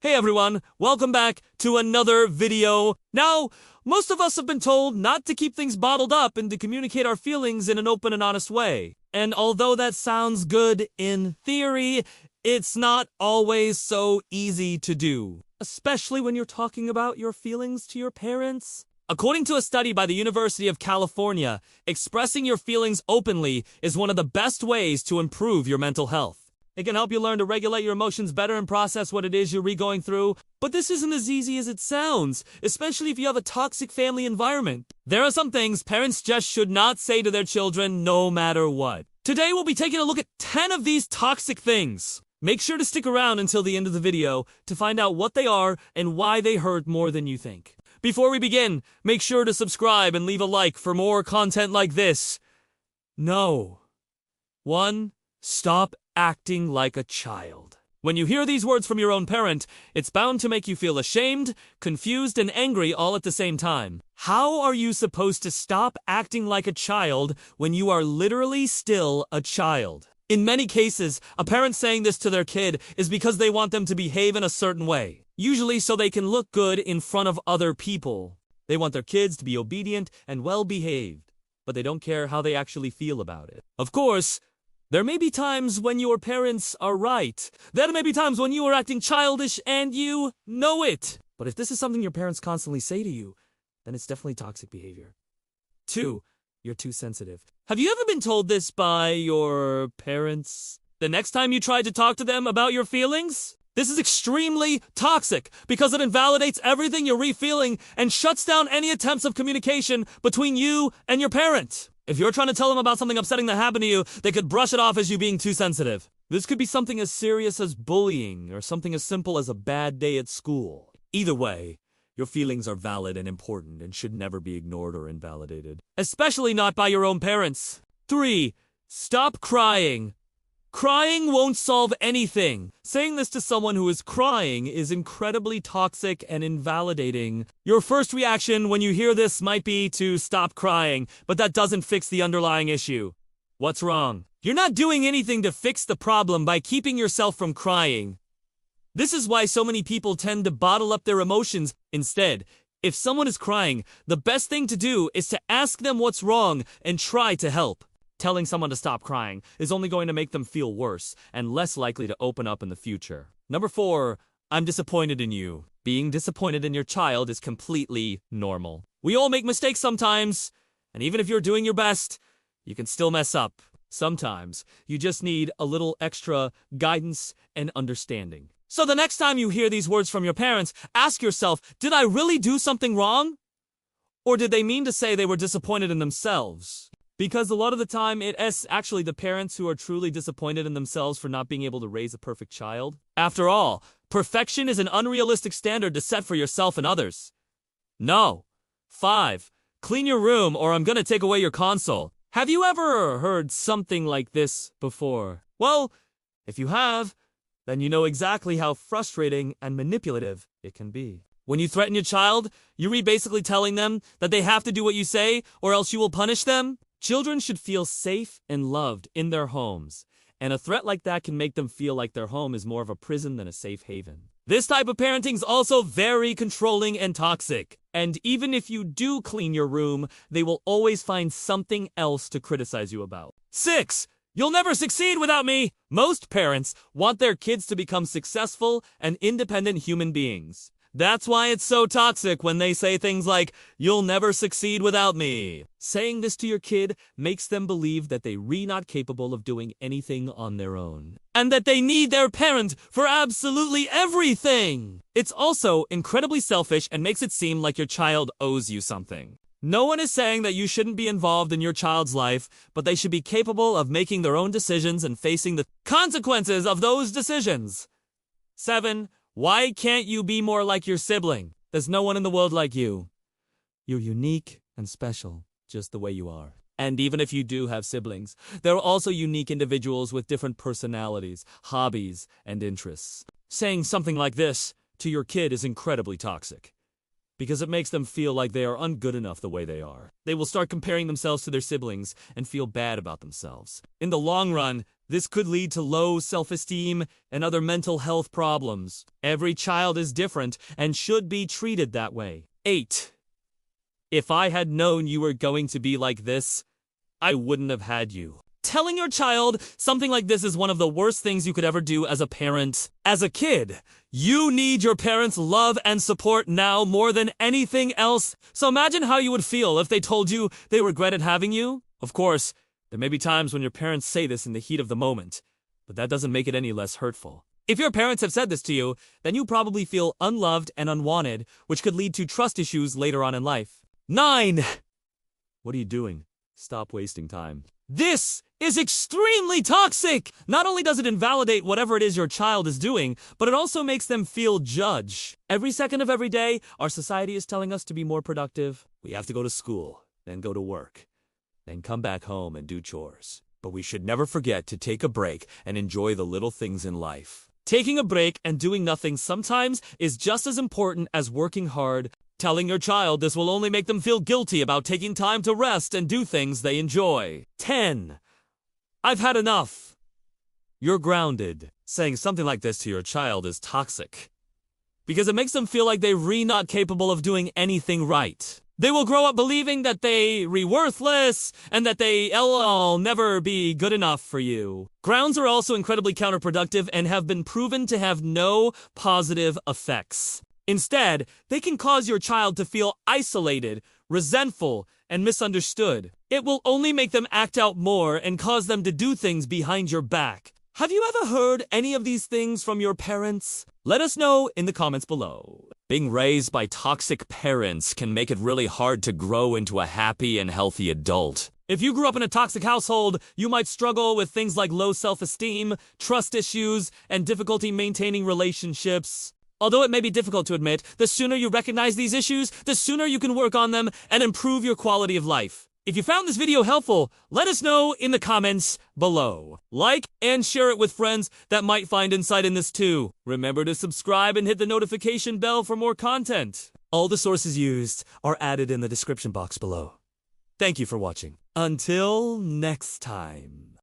Hey everyone, welcome back to another video. Now, most of us have been told not to keep things bottled up and to communicate our feelings in an open and honest way. And although that sounds good in theory, it's not always so easy to do, especially when you're talking about your feelings to your parents. According to a study by the University of California, expressing your feelings openly is one of the best ways to improve your mental health. It can help you learn to regulate your emotions better and process what it is you're going through. But this isn't as easy as it sounds, especially if you have a toxic family environment. There are some things parents just should not say to their children no matter what. Today we'll be taking a look at 10 of these toxic things. Make sure to stick around until the end of the video to find out what they are and why they hurt more than you think. Before we begin, make sure to subscribe and leave a like for more content like this. No. 1. Stop acting like a child. When you hear these words from your own parent, it's bound to make you feel ashamed, confused, and angry all at the same time. How are you supposed to stop acting like a child when you are literally still a child? In many cases, a parent saying this to their kid is because they want them to behave in a certain way, usually so they can look good in front of other people. They want their kids to be obedient and well-behaved, but they don't care how they actually feel about it. Of course, there may be times when your parents are right. There may be times when you are acting childish and you know it. But if this is something your parents constantly say to you, then it's definitely toxic behavior. 2. You're too sensitive. Have you ever been told this by your parents? The next time you try to talk to them about your feelings? This is extremely toxic because it invalidates everything you're feeling and shuts down any attempts of communication between you and your parent. If you're trying to tell them about something upsetting that happened to you, they could brush it off as you being too sensitive. This could be something as serious as bullying or something as simple as a bad day at school. Either way, your feelings are valid and important and should never be ignored or invalidated. Especially not by your own parents. 3. Stop crying. Crying won't solve anything. Saying this to someone who is crying is incredibly toxic and invalidating. Your first reaction when you hear this might be to stop crying, but that doesn't fix the underlying issue. What's wrong? You're not doing anything to fix the problem by keeping yourself from crying. This is why so many people tend to bottle up their emotions. Instead, if someone is crying, the best thing to do is to ask them what's wrong and try to help. Telling someone to stop crying is only going to make them feel worse and less likely to open up in the future. 4. I'm disappointed in you. Being disappointed in your child is completely normal. We all make mistakes sometimes, and even if you're doing your best, you can still mess up. Sometimes you just need a little extra guidance and understanding. So the next time you hear these words from your parents, ask yourself, did I really do something wrong? Or did they mean to say they were disappointed in themselves? Because a lot of the time, it's actually the parents who are truly disappointed in themselves for not being able to raise a perfect child. After all, perfection is an unrealistic standard to set for yourself and others. No. 5. Clean your room or I'm gonna take away your console. Have you ever heard something like this before? Well, if you have, then you know exactly how frustrating and manipulative it can be. When you threaten your child, you're basically telling them that they have to do what you say or else you will punish them. Children should feel safe and loved in their homes, and a threat like that can make them feel like their home is more of a prison than a safe haven. This type of parenting is also very controlling and toxic, and even if you do clean your room, they will always find something else to criticize you about. 6. You'll never succeed without me! Most parents want their kids to become successful and independent human beings. That's why it's so toxic when they say things like, you'll never succeed without me. Saying this to your kid makes them believe that they're not capable of doing anything on their own, and that they need their parent for absolutely everything. It's also incredibly selfish and makes it seem like your child owes you something. No one is saying that you shouldn't be involved in your child's life, but they should be capable of making their own decisions and facing the consequences of those decisions. 7. Why can't you be more like your sibling? There's no one in the world like you. You're unique and special, just the way you are. And even if you do have siblings, they're also unique individuals with different personalities, hobbies, and interests. Saying something like this to your kid is incredibly toxic, because it makes them feel like they are ungood enough the way they are. They will start comparing themselves to their siblings and feel bad about themselves. In the long run, This could lead to low self-esteem and other mental health problems. Every child is different and should be treated that way. 8. If I had known you were going to be like this, I wouldn't have had you. Telling your child something like this is one of the worst things you could ever do as a parent. As a kid, you need your parents' love and support now more than anything else. So imagine how you would feel if they told you they regretted having you. Of course, there may be times when your parents say this in the heat of the moment, but that doesn't make it any less hurtful. If your parents have said this to you, then you probably feel unloved and unwanted, which could lead to trust issues later on in life. 9. What are you doing? Stop wasting time. This is extremely toxic! Not only does it invalidate whatever it is your child is doing, but it also makes them feel judged. Every second of every day, our society is telling us to be more productive. We have to go to school, then go to work, then come back home and do chores. But we should never forget to take a break and enjoy the little things in life. Taking a break and doing nothing sometimes is just as important as working hard. Telling your child this will only make them feel guilty about taking time to rest and do things they enjoy. 10. I've had enough. You're grounded. Saying something like this to your child is toxic, because it makes them feel like they're not capable of doing anything right. They will grow up believing that they're worthless and that they'll never be good enough for you. Grounds are also incredibly counterproductive and have been proven to have no positive effects. Instead, they can cause your child to feel isolated, resentful, and misunderstood. It will only make them act out more and cause them to do things behind your back. Have you ever heard any of these things from your parents? Let us know in the comments below. Being raised by toxic parents can make it really hard to grow into a happy and healthy adult. If you grew up in a toxic household, you might struggle with things like low self-esteem, trust issues, and difficulty maintaining relationships. Although it may be difficult to admit, the sooner you recognize these issues, the sooner you can work on them and improve your quality of life. If you found this video helpful, let us know in the comments below. Like and share it with friends that might find insight in this too. Remember to subscribe and hit the notification bell for more content. All the sources used are added in the description box below. Thank you for watching. Until next time.